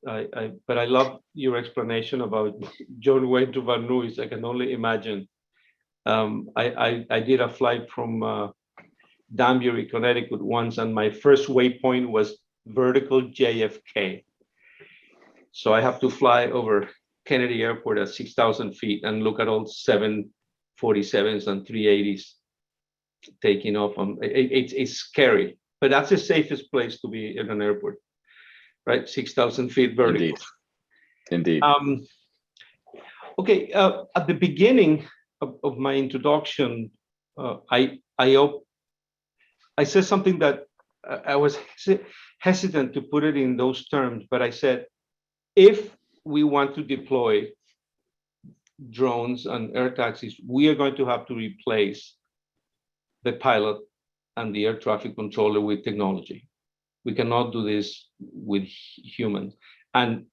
But I love your explanation about John Wayne to Van Nuys. I can only imagine. I did a flight from Danbury, Connecticut once, and my first waypoint was vertical JFK. So I have to fly over Kennedy Airport at 6,000 feet and look at all 747s and 380s taking off. It's scary, but that's the safest place to be in an airport, right? 6,000 feet vertical. Indeed. Okay, at the beginning of my introduction, I said something that I was hesitant to put it in those terms, but I said, if we want to deploy drones and air taxis, we are going to have to replace the pilot and the air traffic controller with technology. We cannot do this with humans. And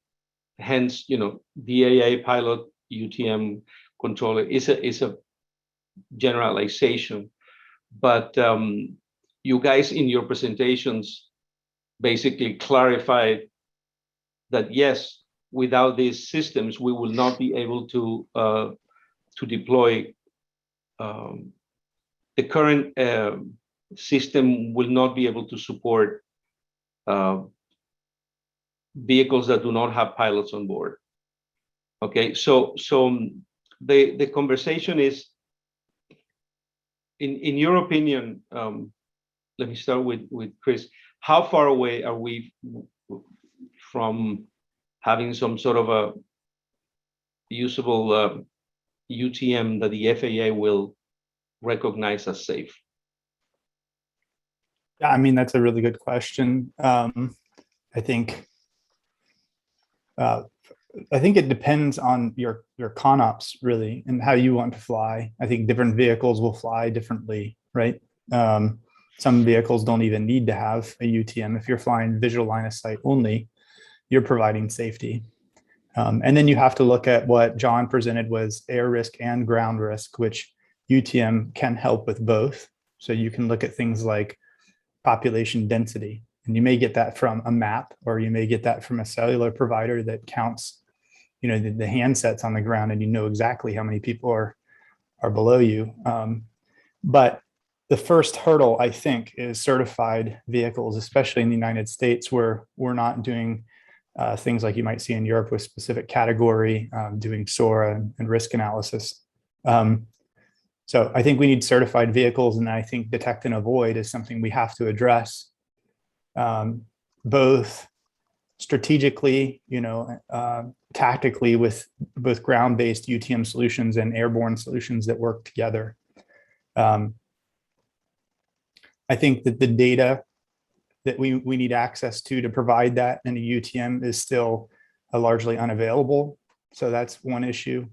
hence, DAA pilot UTM controller is a generalization. But you guys in your presentations basically clarified that yes, without these systems, we will not be able to deploy. The current system will not be able to support vehicles that do not have pilots on board. Okay, so the conversation is, in your opinion, let me start with Chris. How far away are we from having some sort of a usable UTM that the FAA will recognize as safe? Yeah, I mean, that's a really good question. I think it depends on your ConOps really and how you want to fly. I think different vehicles will fly differently, right? Some vehicles don't even need to have a UTM. If you're flying visual line of sight only, you're providing safety. And then you have to look at what John presented was air risk and ground risk, which UTM can help with both. So you can look at things like population density, and you may get that from a map, or you may get that from a cellular provider that counts, the handsets on the ground, and you know exactly how many people are below you. But the first hurdle, I think, is certified vehicles, especially in the United States, where we're not doing things like you might see in Europe with specific category, doing SORA and risk analysis. So I think we need certified vehicles, and I think detect and avoid is something we have to address, both strategically, tactically, with both ground-based UTM solutions and airborne solutions that work together. I think that the data that we need access to provide that in a UTM is still largely unavailable. So that's one issue.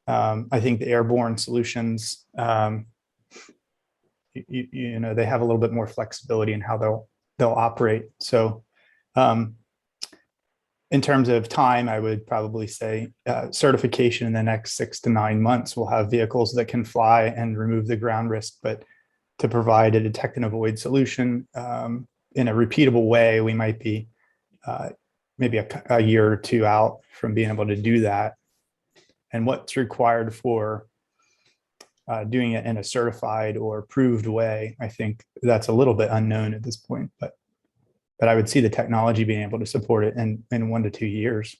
I think the airborne solutions, they have a little bit more flexibility in how they'll operate. So in terms of time, I would probably say certification in the next 6 to 9 months, we'll have vehicles that can fly and remove the ground risk. But to provide a detect and avoid solution in a repeatable way, we might be maybe a year or two out from being able to do that. And what's required for doing it in a certified or approved way, I think that's a little bit unknown at this point. But I would see the technology being able to support it in 1 to 2 years.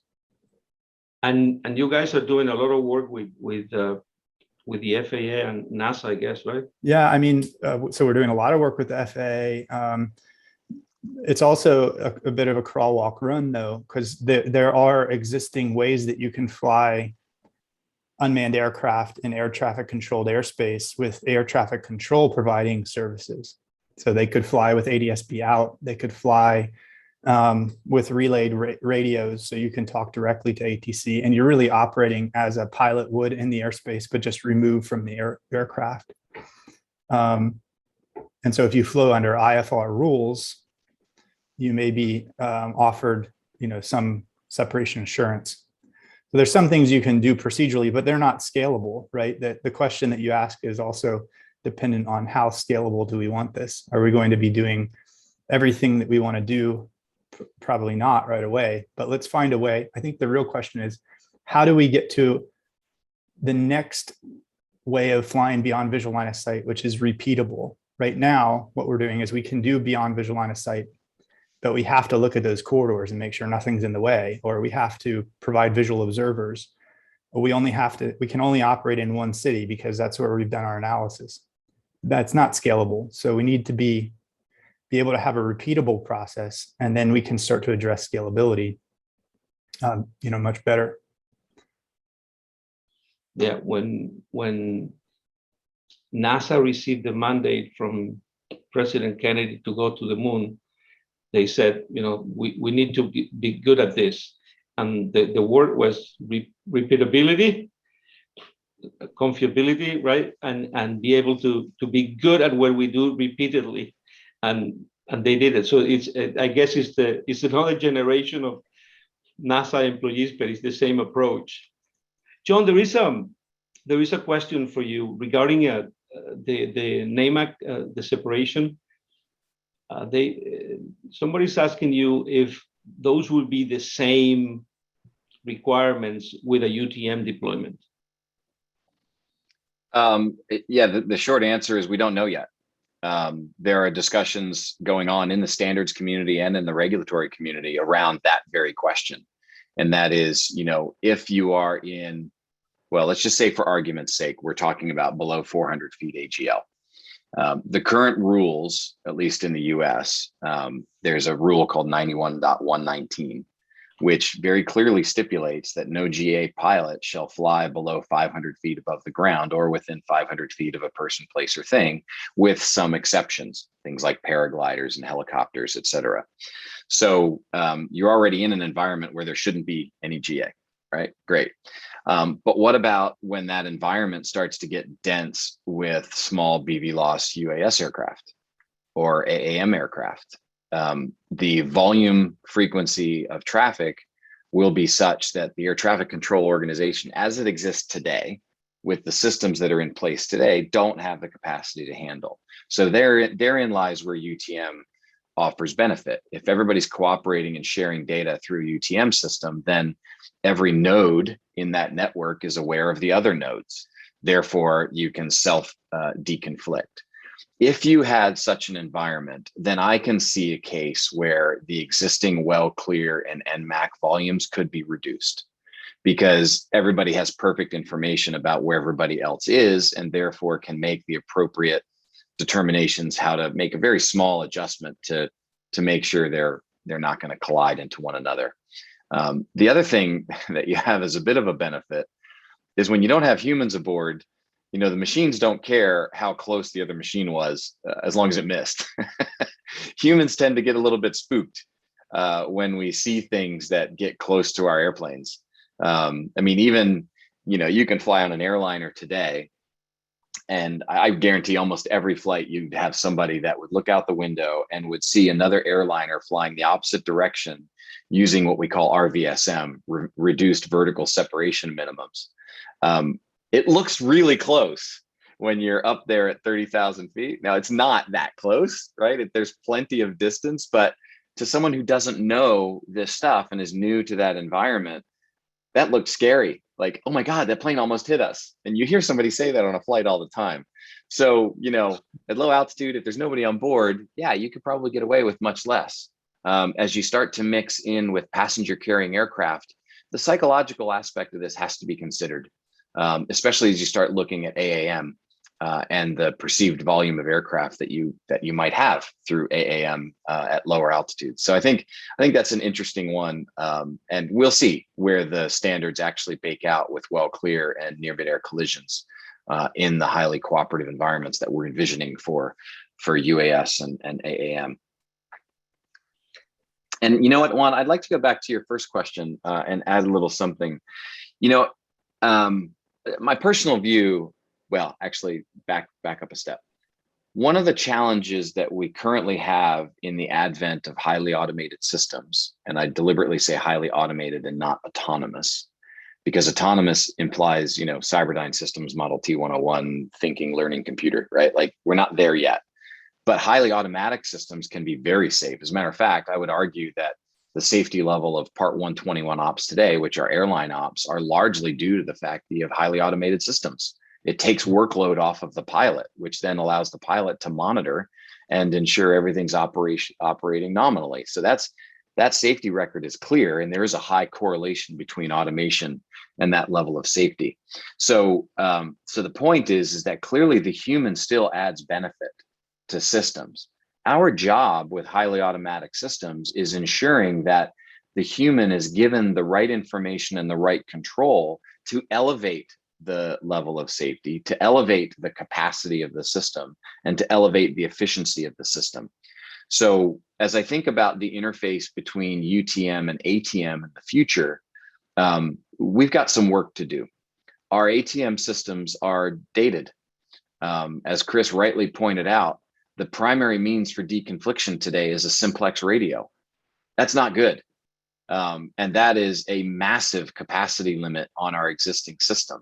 And you guys are doing a lot of work with the FAA and NASA, I guess, right? Yeah, I mean, so we're doing a lot of work with the FAA. It's also a bit of a crawl, walk, run, though, because there are existing ways that you can fly unmanned aircraft in air traffic controlled airspace with air traffic control providing services. So they could fly with ADS-B out. They could fly with relayed radios, so you can talk directly to ATC, and you're really operating as a pilot would in the airspace, but just removed from the aircraft. And so if you flew under IFR rules, you may be offered, some separation assurance. So there's some things you can do procedurally, but they're not scalable, right? The question that you ask is also dependent on how scalable do we want this? Are we going to be doing everything that we want to do probably not right away, but let's find a way. I think the real question is, how do we get to the next way of flying beyond visual line of sight, which is repeatable? Right now, what we're doing is we can do beyond visual line of sight, but we have to look at those corridors and make sure nothing's in the way, or we have to provide visual observers. But we can only operate in one city because that's where we've done our analysis. That's not scalable. So we need to be able to have a repeatable process, and then we can start to address scalability, much better. Yeah, when NASA received the mandate from President Kennedy to go to the moon, they said, we need to be good at this. And the word was repeatability, confiability, right? And be able to be good at what we do repeatedly. And they did it. So I guess it's another generation of NASA employees, but it's the same approach. John, there is a question for you regarding the NAMAC, the separation. Somebody's asking you if those will be the same requirements with a UTM deployment. Yeah, the short answer is we don't know yet. There are discussions going on in the standards community and in the regulatory community around that very question. And that is, if you are in, well, let's just say for argument's sake, we're talking about below 400 feet AGL. The current rules, at least in the US, there's a rule called 91.119, which very clearly stipulates that no GA pilot shall fly below 500 feet above the ground or within 500 feet of a person, place, or thing, with some exceptions, things like paragliders and helicopters, et cetera. So you're already in an environment where there shouldn't be any GA, right? Great. But what about when that environment starts to get dense with small BVLOS UAS aircraft or AAM aircraft? The volume frequency of traffic will be such that the air traffic control organization, as it exists today, with the systems that are in place today, don't have the capacity to handle. So therein lies where UTM offers benefit. If everybody's cooperating and sharing data through a UTM system, then every node in that network is aware of the other nodes. Therefore, you can self deconflict. If you had such an environment, then I can see a case where the existing well clear and NMAC volumes could be reduced because everybody has perfect information about where everybody else is and therefore can make the appropriate determinations how to make a very small adjustment to make sure they're not going to collide into one another. The other thing that you have as a bit of a benefit is when you don't have humans aboard, the machines don't care how close the other machine was as long as it missed. Humans tend to get a little bit spooked when we see things that get close to our airplanes. Even, you can fly on an airliner today, and I guarantee almost every flight you'd have somebody that would look out the window and would see another airliner flying the opposite direction using what we call RVSM, reduced vertical separation minimums. It looks really close when you're up there at 30,000 feet. Now, it's not that close, right? There's plenty of distance, but to someone who doesn't know this stuff and is new to that environment, that looked scary. Like, oh my God, that plane almost hit us. And you hear somebody say that on a flight all the time. So, at low altitude, if there's nobody on board, yeah, you could probably get away with much less. As you start to mix in with passenger carrying aircraft, the psychological aspect of this has to be considered. Especially as you start looking at AAM and the perceived volume of aircraft that you might have through AAM at lower altitudes. So I think that's an interesting one, and we'll see where the standards actually bake out with well clear and near mid-air collisions in the highly cooperative environments that we're envisioning for UAS and AAM. And you know what, Juan, I'd like to go back to your first question and add a little something. My personal view, well, actually back up a step. One of the challenges that we currently have in the advent of highly automated systems, and I deliberately say highly automated and not autonomous, because autonomous implies, Cyberdyne Systems Model T101 thinking, learning computer, right? Like we're not there yet. But highly automatic systems can be very safe. As a matter of fact, I would argue that the safety level of Part 121 ops today, which are airline ops, are largely due to the fact that you have highly automated systems. It takes workload off of the pilot, which then allows the pilot to monitor and ensure everything's operating nominally. So that safety record is clear, and there is a high correlation between automation and that level of safety. So, so the point is that clearly the human still adds benefit to systems. Our job with highly automatic systems is ensuring that the human is given the right information and the right control to elevate the level of safety, to elevate the capacity of the system, and to elevate the efficiency of the system. So as I think about the interface between UTM and ATM in the future, we've got some work to do. Our ATM systems are dated. As Chris rightly pointed out, the primary means for deconfliction today is a simplex radio. That's not good. And that is a massive capacity limit on our existing system.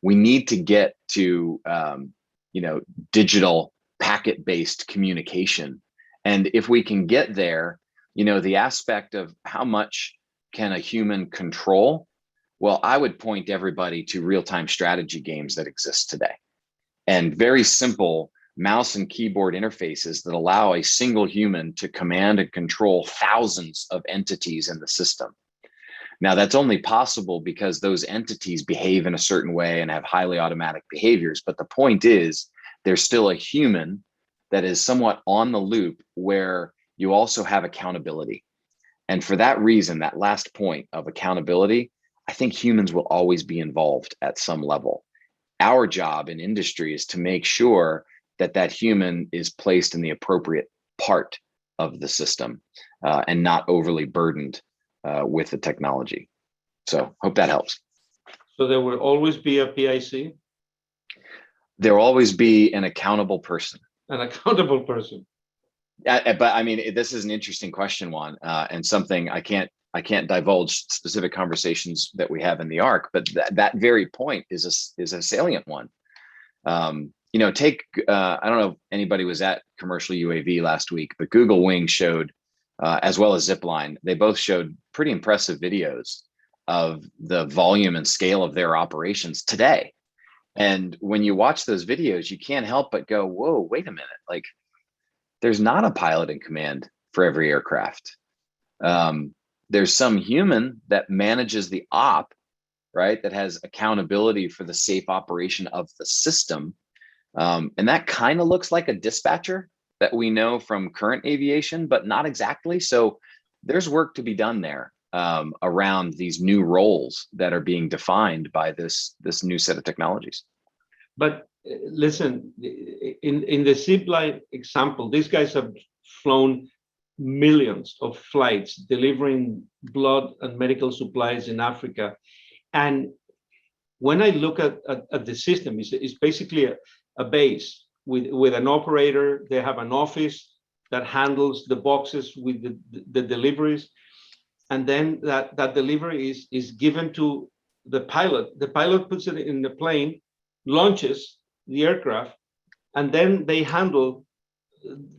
We need to get to digital packet-based communication. And if we can get there, the aspect of how much can a human control, well, I would point everybody to real-time strategy games that exist today, and very simple mouse and keyboard interfaces that allow a single human to command and control thousands of entities in the system. Now, that's only possible because those entities behave in a certain way and have highly automatic behaviors. But the point is, there's still a human that is somewhat on the loop where you also have accountability. And for that reason, that last point of accountability, I think humans will always be involved at some level. Our job in industry is to make sure that that human is placed in the appropriate part of the system and not overly burdened with the technology. So hope that helps. So there will always be a PIC? There will always be an accountable person. An accountable person. But I mean, this is an interesting question, Juan, and something I can't divulge specific conversations that we have in the ARC, but that very point is a salient one. Take I don't know if anybody was at commercial UAV last week, but Google Wing showed, as well as Zipline, they both showed pretty impressive videos of the volume and scale of their operations today. And when you watch those videos, you can't help but go, whoa, wait a minute. Like, there's not a pilot in command for every aircraft. There's some human that manages the op, right? That has accountability for the safe operation of the system. And that kind of looks like a dispatcher that we know from current aviation, but not exactly. So there's work to be done there around these new roles that are being defined by this new set of technologies. But listen, in the Zipline example, these guys have flown millions of flights delivering blood and medical supplies in Africa. And when I look at the system, it's basically a base with an operator. They have an office that handles the boxes with the deliveries. And then that delivery is given to the pilot. The pilot puts it in the plane, launches the aircraft, and then they handle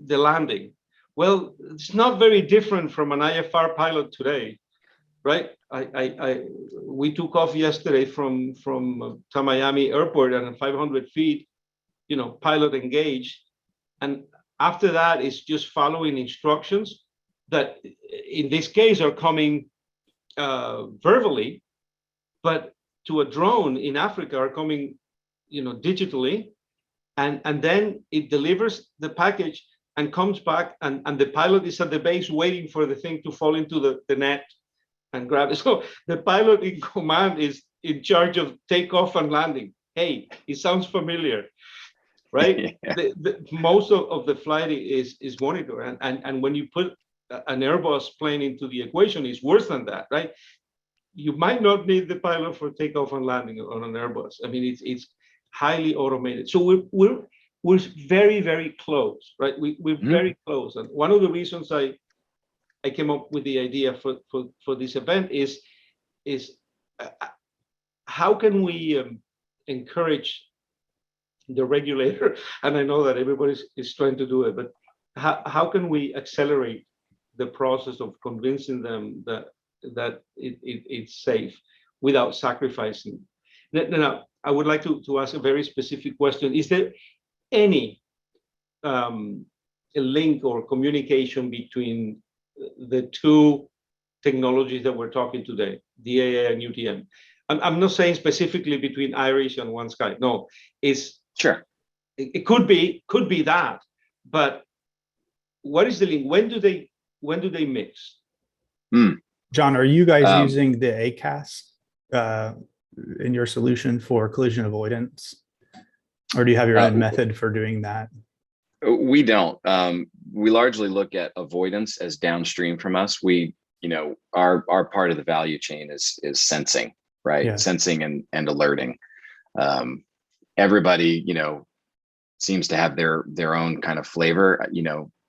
the landing. Well, it's not very different from an IFR pilot today, right? We took off yesterday from Miami Airport at 500 feet, pilot engaged. And after that, it's just following instructions that in this case are coming verbally, but to a drone in Africa are coming, digitally. And then it delivers the package and comes back, and the pilot is at the base waiting for the thing to fall into the net and grab it. So the pilot in command is in charge of takeoff and landing. Hey, it sounds familiar, right? Yeah. Most of the flight is monitored. And when you put an Airbus plane into the equation, it's worse than that, right? You might not need the pilot for takeoff and landing on an Airbus. I mean, it's highly automated. So we're very, very close, right? We're very close. And one of the reasons I came up with the idea for this event is how can we encourage the regulator? And I know that everybody is trying to do it, but how can we accelerate the process of convincing them that it's safe without sacrificing. Now, I would like to ask a very specific question. Is there any a link or communication between the two technologies that we're talking today, DAA and UTM? I'm not saying specifically between Irish and OneSky. No, it's Sure. It could be that, but what is the link? When do they mix? John, are you guys using the ACAS in your solution for collision avoidance, or do you have your own method for doing that? We don't. We largely look at avoidance as downstream from us. We, our part of the value chain is sensing, right? Yeah. Sensing and alerting. Everybody, seems to have their own kind of flavor.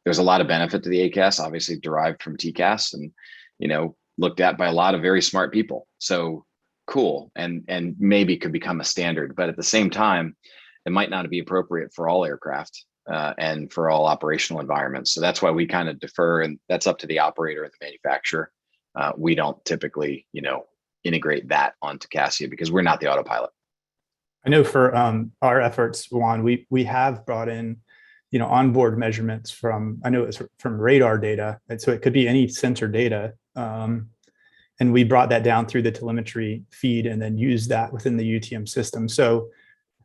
There's a lot of benefit to the ACAS, obviously derived from TCAS, and looked at by a lot of very smart people. So cool, and maybe could become a standard, but at the same time, it might not be appropriate for all aircraft and for all operational environments. So that's why we kind of defer, and that's up to the operator and the manufacturer. We don't typically, integrate that onto Cassia because we're not the autopilot. I know for our efforts, Juan, we have brought in, onboard measurements from, I know it's from radar data, and so it could be any sensor data. And we brought that down through the telemetry feed and then used that within the UTM system. So,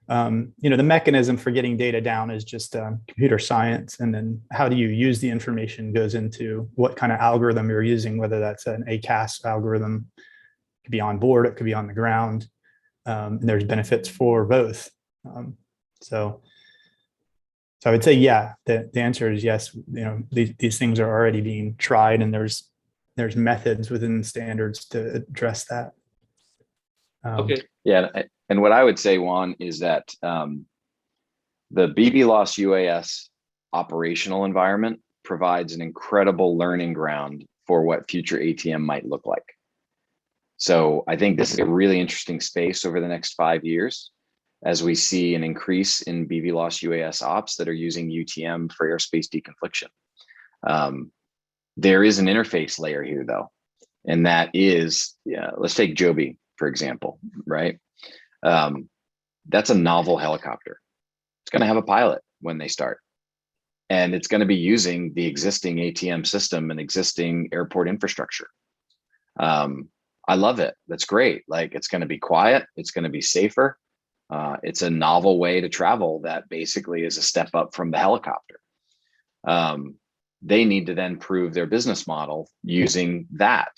the mechanism for getting data down is just computer science. And then how do you use the information goes into what kind of algorithm you're using, whether that's an ACAS algorithm, it could be on board, it could be on the ground. And there's benefits for both. So I would say, yeah, the answer is yes. These things are already being tried, and there's methods within the standards to address that. Okay. Yeah, and what I would say, Juan, is that the BVLOS UAS operational environment provides an incredible learning ground for what future ATM might look like. So I think this is a really interesting space over the next 5 years as we see an increase in BVLOS UAS ops that are using UTM for airspace deconfliction. There is an interface layer here, though, and that is, let's take Joby, for example, right? That's a novel helicopter. It's going to have a pilot when they start, and it's going to be using the existing ATM system and existing airport infrastructure. I love it. That's great. Like, it's going to be quiet. It's going to be safer. It's a novel way to travel that basically is a step up from the helicopter. They need to then prove their business model using that.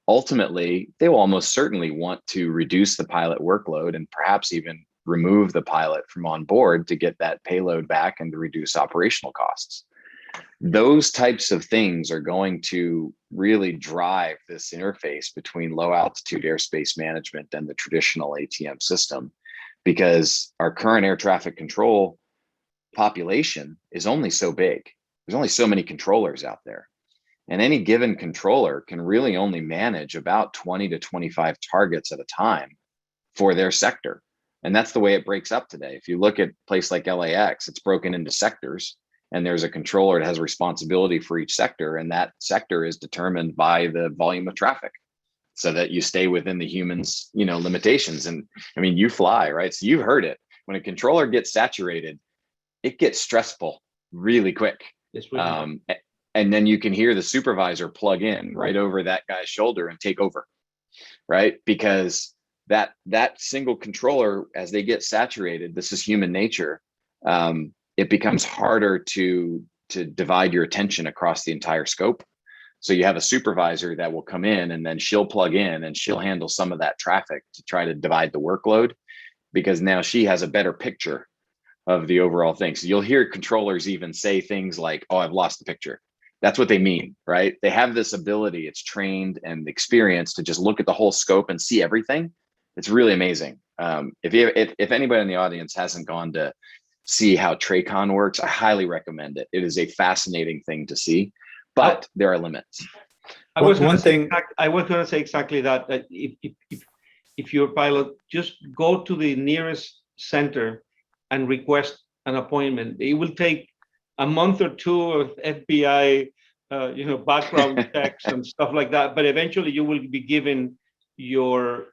Ultimately, they will almost certainly want to reduce the pilot workload and perhaps even remove the pilot from on board to get that payload back and to reduce operational costs. Those types of things are going to really drive this interface between low altitude airspace management and the traditional ATM system, because our current air traffic control population is only so big. There's only so many controllers out there, and any given controller can really only manage about 20 to 25 targets at a time for their sector. And that's the way it breaks up today. If you look at a place like LAX, it's broken into sectors, and there's a controller that has responsibility for each sector, and that sector is determined by the volume of traffic so that you stay within the humans, limitations. And I mean, you fly, right? So you've heard it. When a controller gets saturated, it gets stressful really quick. Yes, and then you can hear the supervisor plug in right over that guy's shoulder and take over, right? Because that single controller, as they get saturated, this is human nature. It becomes harder to divide your attention across the entire scope. So you have a supervisor that will come in, and then she'll plug in and she'll handle some of that traffic to try to divide the workload, because now she has a better picture of the overall thing. So you'll hear controllers even say things like, "Oh, I've lost the picture." That's what they mean, right? They have this ability, it's trained and experience to just look at the whole scope and see everything. It's really amazing. If anybody in the audience hasn't gone to see how Tracon works, I highly recommend it. It is a fascinating thing to see, but there are limits. I was going to say exactly that. That if you're a pilot, just go to the nearest center and request an appointment. It will take a month or two of FBI background checks and stuff like that. But eventually, you will be given your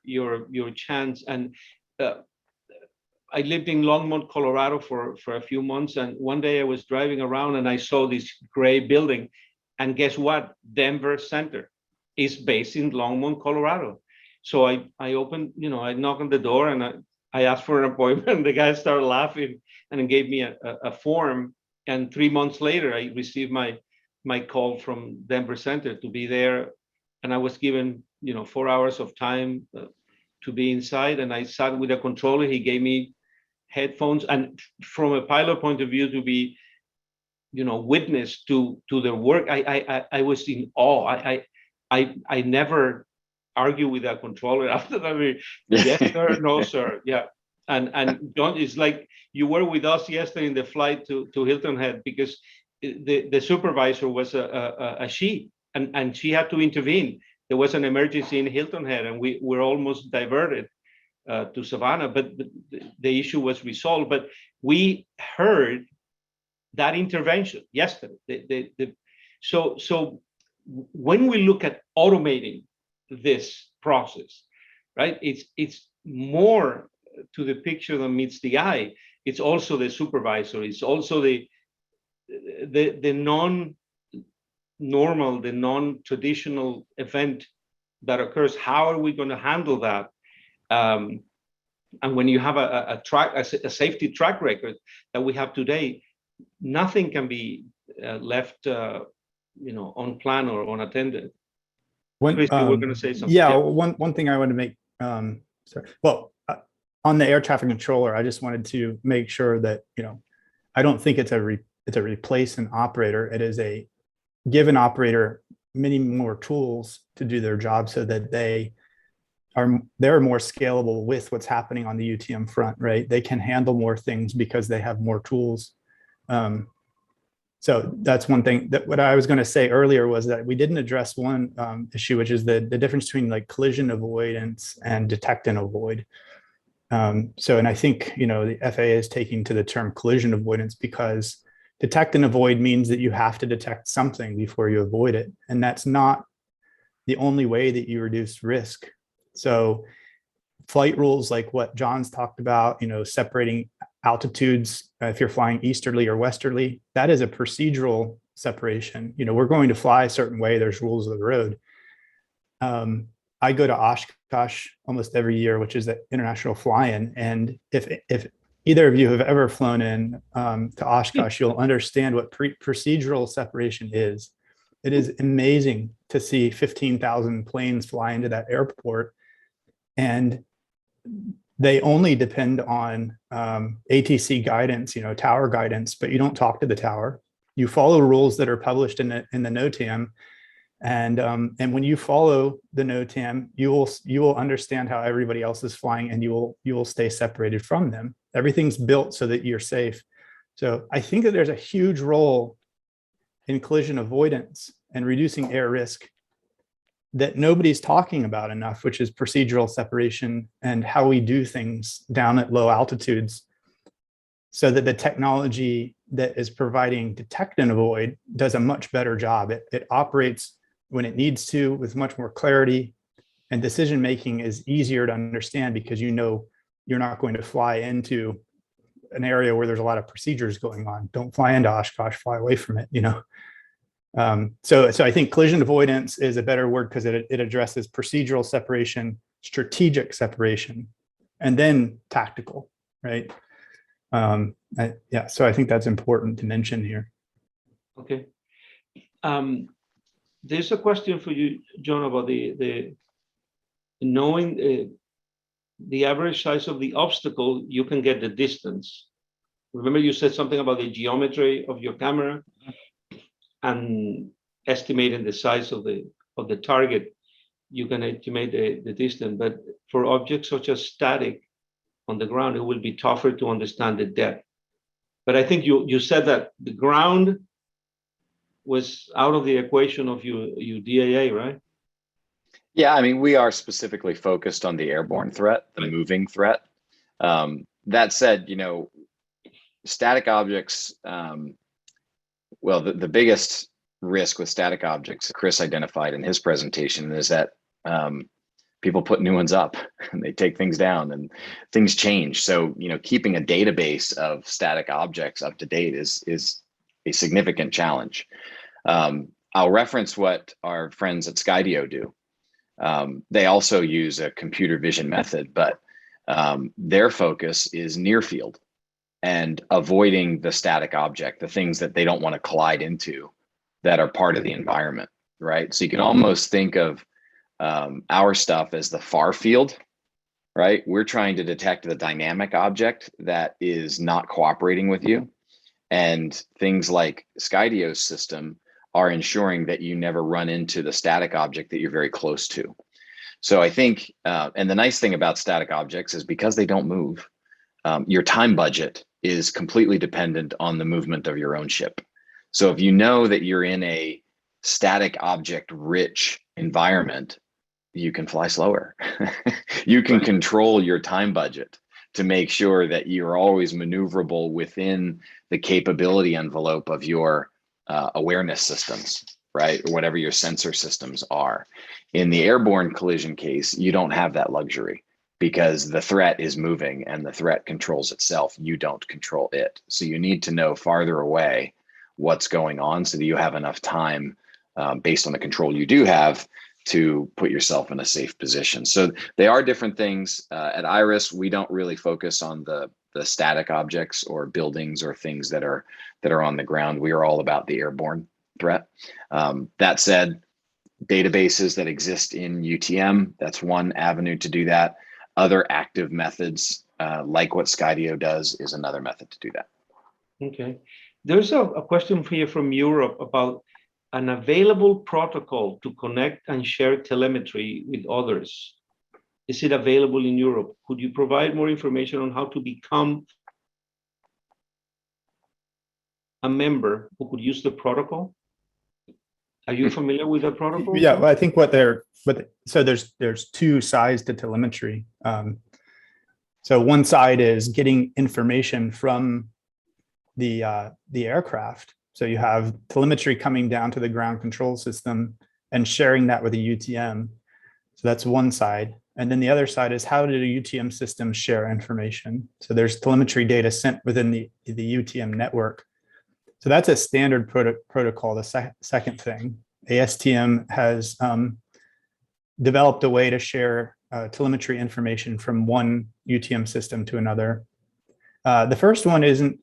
chance. And I lived in Longmont, Colorado for a few months, and one day I was driving around and I saw this gray building, and guess what? Denver Center is based in Longmont, Colorado. So I opened, I knocked on the door and I asked for an appointment. The guy started laughing and gave me a form. And 3 months later, I received my call from Denver Center to be there, and I was given 4 hours of time to be inside, and I sat with a controller. He gave me headphones, and from a pilot point of view, to be witness to their work, I was in awe. I never argue with a controller after that. Yes sir, no sir, yeah. And John, it's like you were with us yesterday in the flight to Hilton Head, because the supervisor was a she, and she had to intervene. There was an emergency in Hilton Head, and we were almost diverted to Savannah, but the issue was resolved. But we heard that intervention yesterday. So when we look at automating this process, right, it's more to the picture than meets the eye. It's also the supervisor. It's also the non-normal, the non-traditional event that occurs. How are we going to handle that? And when you have a safety track record that we have today, nothing can be left on plan or unattended. Christian, we're going to say something. Yeah, one thing I want to make, sorry. Well, on the air traffic controller, I just wanted to make sure that, I don't think it's a replace an operator. It is a give an operator many more tools to do their job, so that they're more scalable with what's happening on the UTM front, right? They can handle more things because they have more tools. So that's one thing. That what I was going to say earlier was that we didn't address one issue, which is the difference between like collision avoidance and detect and avoid. And I think, the FAA is taking to the term collision avoidance, because detect and avoid means that you have to detect something before you avoid it. And that's not the only way that you reduce risk. So flight rules like what John's talked about, separating altitudes, if you're flying easterly or westerly, that is a procedural separation. We're going to fly a certain way. There's rules of the road. I go to Oshkosh almost every year, which is the international fly-in. And if either of you have ever flown in to Oshkosh, you'll understand what procedural separation is. It is amazing to see 15,000 planes fly into that airport, and they only depend on ATC guidance, tower guidance, but you don't talk to the tower. You follow rules that are published in the NOTAM. And when you follow the NOTAM, you will understand how everybody else is flying, and you will stay separated from them. Everything's built so that you're safe. So I think that there's a huge role in collision avoidance and reducing air risk that nobody's talking about enough, which is procedural separation and how we do things down at low altitudes, so that the technology that is providing detect and avoid does a much better job. It operates when it needs to with much more clarity, and decision-making is easier to understand because you're not going to fly into an area where there's a lot of procedures going on. Don't fly into Oshkosh, fly away from it, So I think collision avoidance is a better word because it addresses procedural separation, strategic separation, and then tactical, right? So I think that's important to mention here. Okay. There's a question for you, John, about the knowing the average size of the obstacle, you can get the distance. Remember you said something about the geometry of your camera and estimating the size of the target, you can estimate the distance. But for objects such as static on the ground, it will be tougher to understand the depth. But I think you said that the ground was out of the equation of your DAA, right? Yeah, I mean, we are specifically focused on the airborne threat, the moving threat. That said, static objects, well, the biggest risk with static objects Chris identified in his presentation is that people put new ones up and they take things down and things change. So, keeping a database of static objects up to date is a significant challenge. I'll reference what our friends at Skydio do. They also use a computer vision method, but their focus is near field and avoiding the static object, the things that they don't want to collide into that are part of the environment, right? So you can almost think of our stuff as the far field, right? We're trying to detect the dynamic object that is not cooperating with you. And things like Skydio's system are ensuring that you never run into the static object that you're very close to. So I think, and the nice thing about static objects is because they don't move, your time budget is completely dependent on the movement of your own ship. So if you know that you're in a static object rich environment, you can fly slower. You can control your time budget to make sure that you're always maneuverable within the capability envelope of your awareness systems, right? Or whatever your sensor systems are. In the airborne collision case, you don't have that luxury because the threat is moving and the threat controls itself. You don't control it. So you need to know farther away what's going on so that you have enough time based on the control you do have to put yourself in a safe position. So they are different things. At Iris, we don't really focus on the static objects or buildings or things that are on the ground. We are all about the airborne threat. That said, databases that exist in UTM, that's one avenue to do that. Other active methods, like what Skydio does, is another method to do that. Okay. There's a question for you from Europe about an available protocol to connect and share telemetry with others. Is it available in Europe? Could you provide more information on how to become a member who could use the protocol? Are you familiar with the protocol? Yeah, well, I think so there's two sides to telemetry. So one side is getting information from the aircraft. So you have telemetry coming down to the ground control system and sharing that with a UTM. So that's one side. And then the other side is how did a UTM system share information? So there's telemetry data sent within the UTM network. So that's a standard protocol. The second thing, ASTM has developed a way to share telemetry information from one UTM system to another. The first one isn't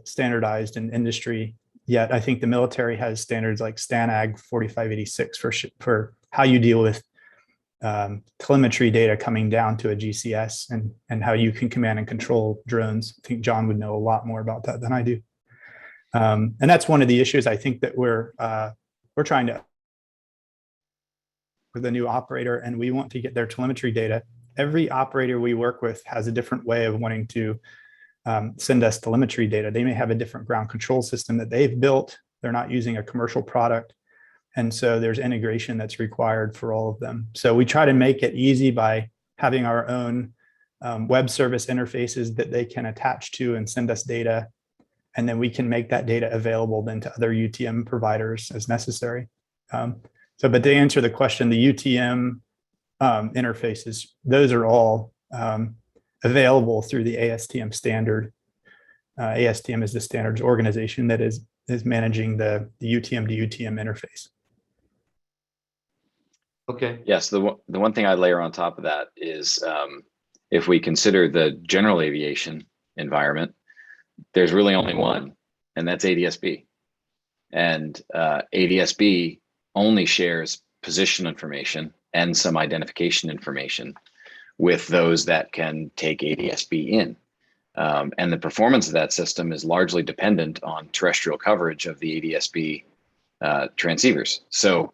standardized in industry yet. I think the military has standards like STANAG 4586 for how you deal with telemetry data coming down to a GCS and how you can command and control drones. I think John would know a lot more about that than I do. And that's one of the issues I think that we're trying to with a new operator, and we want to get their telemetry data. Every operator we work with has a different way of wanting to send us telemetry data. They may have a different ground control system that they've built. They're not using a commercial product. And so there's integration that's required for all of them. So we try to make it easy by having our own web service interfaces that they can attach to and send us data. And then we can make that data available then to other UTM providers as necessary. But to answer the question, the UTM interfaces, those are all available through the ASTM standard. ASTM is the standards organization that is managing the UTM to UTM interface. Okay. Yes, the one thing I layer on top of that is if we consider the general aviation environment, there's really only one, and that's ADSB. And ADSB only shares position information and some identification information with those that can take ADSB in. And the performance of that system is largely dependent on terrestrial coverage of the ADSB transceivers. So,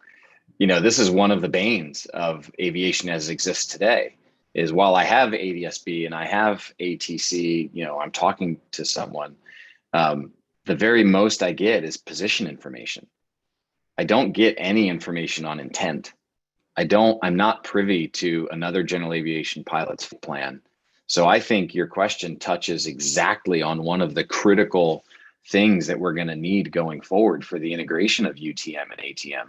this is one of the banes of aviation as it exists today, is while I have ADSB and I have ATC, I'm talking to someone, the very most I get is position information. I don't get any information on intent. I'm not privy to another general aviation pilot's plan. So I think your question touches exactly on one of the critical things that we're going to need going forward for the integration of UTM and ATM.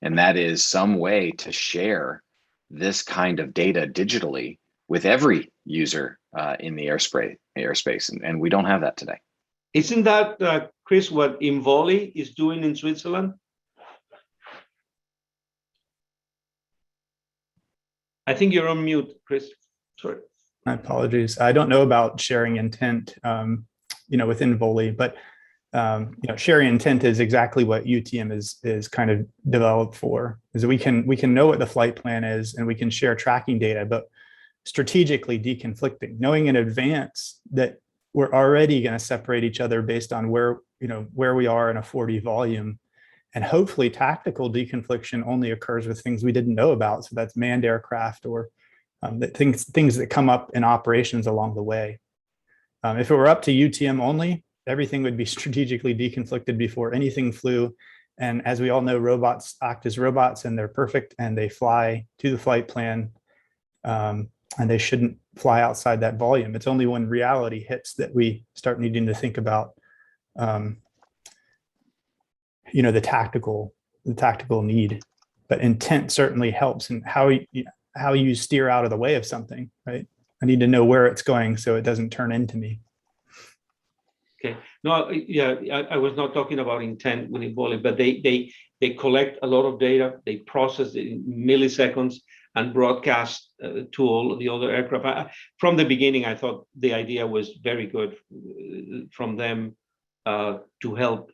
And that is some way to share this kind of data digitally with every user in the airspace. And we don't have that today. Isn't that, Chris, what Involi is doing in Switzerland? I think you're on mute, Chris. Sorry. My apologies. I don't know about sharing intent, within Volley, but sharing intent is exactly what UTM is kind of developed for. Is we can know what the flight plan is, and we can share tracking data, but strategically deconflicting, knowing in advance that we're already going to separate each other based on where we are in a 40 volume. And hopefully tactical deconfliction only occurs with things we didn't know about. So that's manned aircraft or things that come up in operations along the way. If it were up to UTM only, everything would be strategically deconflicted before anything flew. And as we all know, robots act as robots, and they're perfect, and they fly to the flight plan, and they shouldn't fly outside that volume. It's only when reality hits that we start needing to think about the tactical need. But intent certainly helps in how you steer out of the way of something, right? I need to know where it's going so it doesn't turn into me. Okay. No, yeah, I was not talking about intent with Involi, but they collect a lot of data, they process it in milliseconds and broadcast to all the other aircraft. From the beginning, I thought the idea was very good from them to help.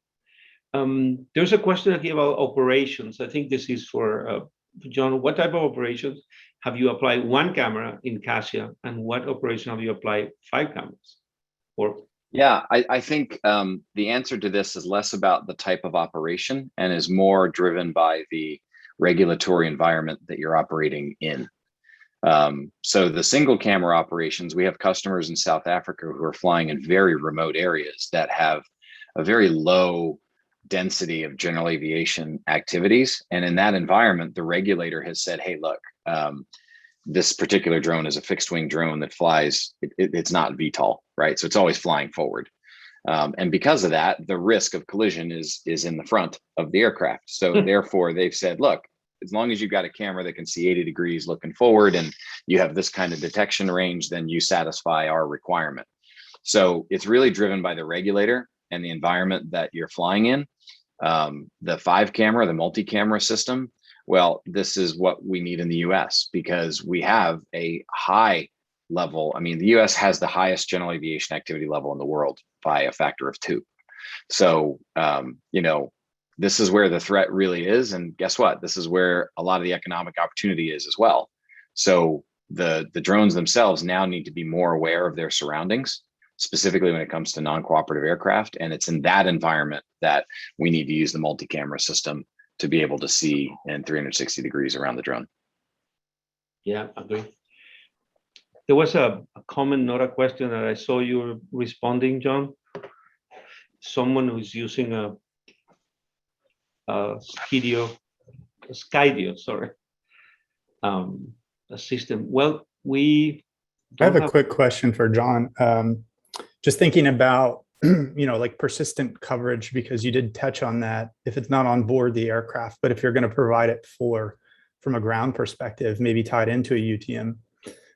There's a question here about operations. I think this is for John. What type of operations have you applied one camera in CASIA, and what operation have you applied 5 cameras? Yeah, I think the answer to this is less about the type of operation and is more driven by the regulatory environment that you're operating in. So the single camera operations, we have customers in South Africa who are flying in very remote areas that have a very low density of general aviation activities. And in that environment, the regulator has said, hey, look, this particular drone is a fixed wing drone that flies, it's not VTOL, right? So it's always flying forward. And because of that, the risk of collision is in the front of the aircraft. So therefore they've said, look, as long as you've got a camera that can see 80 degrees looking forward and you have this kind of detection range, then you satisfy our requirement. So it's really driven by the regulator and the environment that you're flying in. The 5 camera, the multi-camera system, well, this is what we need in the US because we have a high level. I mean, the US has the highest general aviation activity level in the world by a factor of 2. So, this is where the threat really is. And guess what? This is where a lot of the economic opportunity is as well. So the drones themselves now need to be more aware of their surroundings, specifically when it comes to non-cooperative aircraft. And it's in that environment that we need to use the multi-camera system to be able to see in 360 degrees around the drone. Yeah, I agree. There was a comment, not a question, that I saw you responding, John. Someone who's using a Skydio, sorry, a system. Well, I have a quick question for John. Just thinking about, like persistent coverage, because you did touch on that. If it's not on board the aircraft, but if you're going to provide it from a ground perspective, maybe tied into a UTM,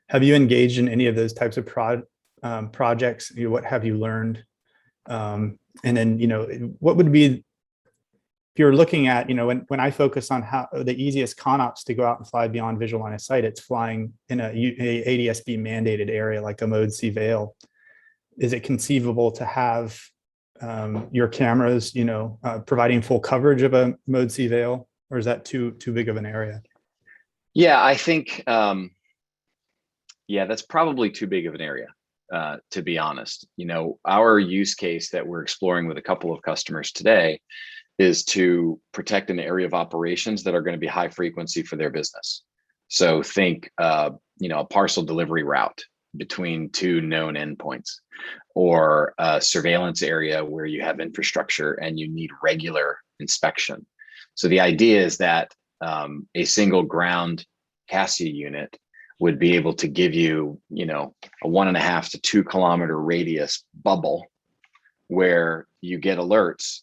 have you engaged in any of those types of projects? What have you learned? And then, what would be, if you're looking at, when I focus on how the easiest ConOps to go out and fly beyond visual line of sight, it's flying in a ADS-B mandated area like a Mode C Vail. Is it conceivable to have your cameras, providing full coverage of a Mode C Vail, or is that too big of an area? Yeah, I think, that's probably too big of an area, to be honest. Our use case that we're exploring with a couple of customers today is to protect an area of operations that are going to be high frequency for their business. So think, a parcel delivery route between 2 known endpoints, or a surveillance area where you have infrastructure and you need regular inspection. So the idea is that a single ground CASIA unit would be able to give you, a 1.5 to 2 kilometer radius bubble where you get alerts,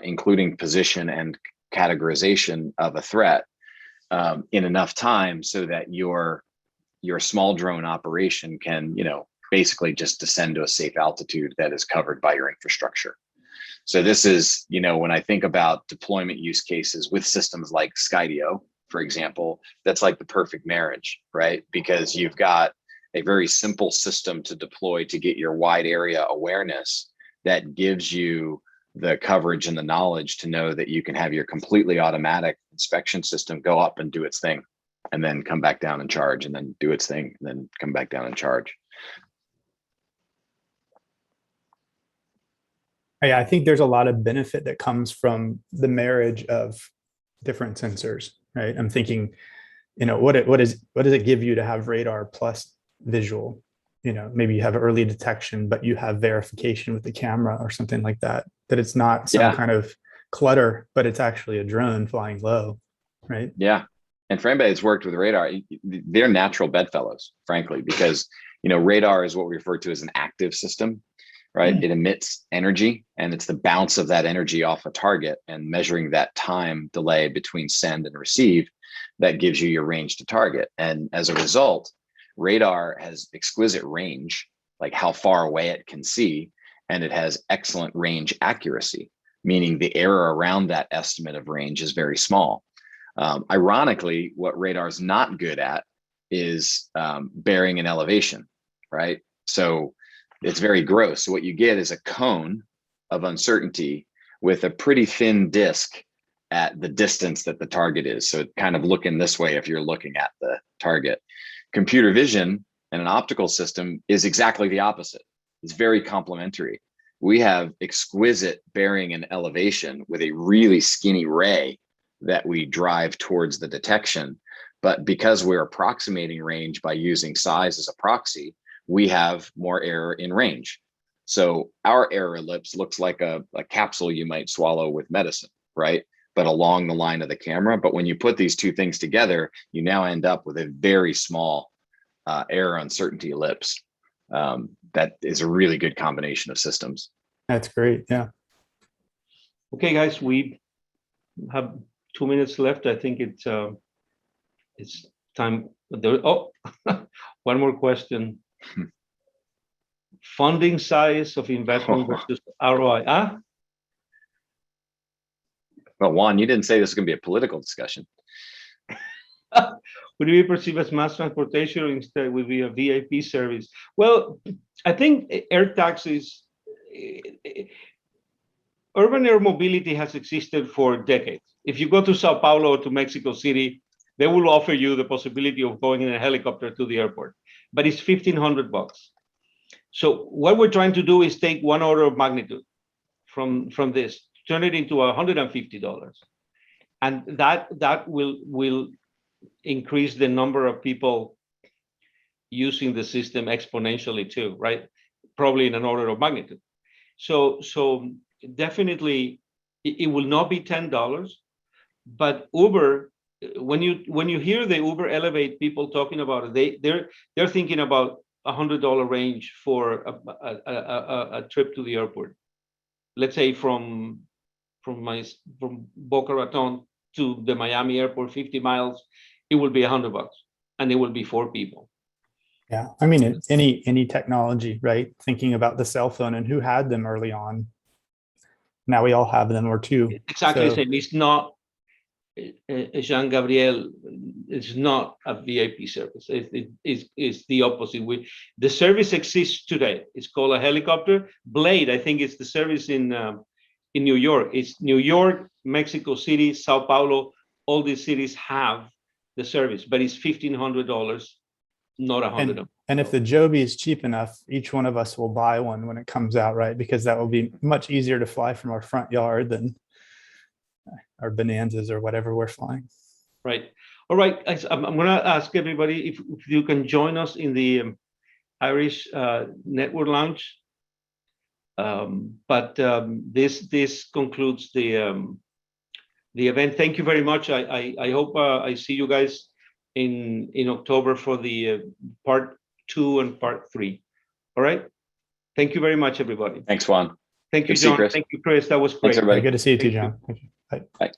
including position and categorization of a threat in enough time so that your small drone operation can, basically just descend to a safe altitude that is covered by your infrastructure. So this is, when I think about deployment use cases with systems like Skydio, for example, that's like the perfect marriage, right? Because you've got a very simple system to deploy to get your wide area awareness that gives you the coverage and the knowledge to know that you can have your completely automatic inspection system go up and do its thing, and then come back down and charge, and then do its thing, and then come back down and charge. Yeah, I think there's a lot of benefit that comes from the marriage of different sensors, right? I'm thinking, what does it give you to have radar plus visual? Maybe you have early detection, but you have verification with the camera or something like that, that it's not some kind of clutter, but it's actually a drone flying low, right? Yeah. And for anybody that's worked with radar, they're natural bedfellows, frankly, because, radar is what we refer to as an active system, right? It emits energy, and it's the bounce of that energy off a target and measuring that time delay between send and receive that gives you your range to target. And as a result, radar has exquisite range, like how far away it can see, and it has excellent range accuracy, meaning the error around that estimate of range is very small. Ironically, what radar is not good at is bearing an elevation, right? So it's very gross. So what you get is a cone of uncertainty with a pretty thin disk at the distance that the target is. So kind of looking this way if you're looking at the target. Computer vision and an optical system is exactly the opposite. It's very complementary. We have exquisite bearing and elevation with a really skinny ray that we drive towards the detection. But because we're approximating range by using size as a proxy, we have more error in range. So our error ellipse looks like a capsule you might swallow with medicine, right? But along the line of the camera. But when you put these two things together, you now end up with a very small error uncertainty ellipse. That is a really good combination of systems. That's great. Yeah. Okay, guys, we have 2 minutes left. I think it's time. Oh, one more question. Funding size of investment versus ROI. Well, Juan, you didn't say this was going to be a political discussion. Would it be perceived as mass transportation, or instead would be a VIP service? Well, I think air taxis, urban air mobility has existed for decades. If you go to Sao Paulo or to Mexico City, they will offer you the possibility of going in a helicopter to the airport, but it's $1,500. So what we're trying to do is take one order of magnitude from this, turn it into $150, and that will increase the number of people using the system exponentially too, right? Probably in an order of magnitude. So definitely it will not be $10, but Uber, when you hear the Uber Elevate people talking about it, they're thinking about $100 range for a trip to the airport. Let's say from Boca Raton to the Miami airport, 50 miles, it will be $100, and it will be 4 people. Yeah, I mean, any technology, right? Thinking about the cell phone and who had them early on. Now we all have them, or two. Exactly the same. It's not, Jean Gabriel, it's not a VIP service. It's the opposite. The service exists today. It's called a helicopter. Blade, I think it's the service in New York. It's New York, Mexico City, Sao Paulo. All these cities have the service, but it's $1,500, not $100. And if the Joby is cheap enough, each one of us will buy one when it comes out, right? Because that will be much easier to fly from our front yard than our Bonanzas or whatever we're flying. Right. All right. I'm going to ask everybody if you can join us in the Irish Network Lounge. But this concludes the event. Thank you very much. I hope I see you guys in October for the part 2 and part 3. All right. Thank you very much, everybody. Thanks, Juan. Thank you, Good to see you, John. Chris. Thank you, Chris. That was great. Thanks, everybody. Good to see you too, Thank you. John. Thank you. Bye. Bye.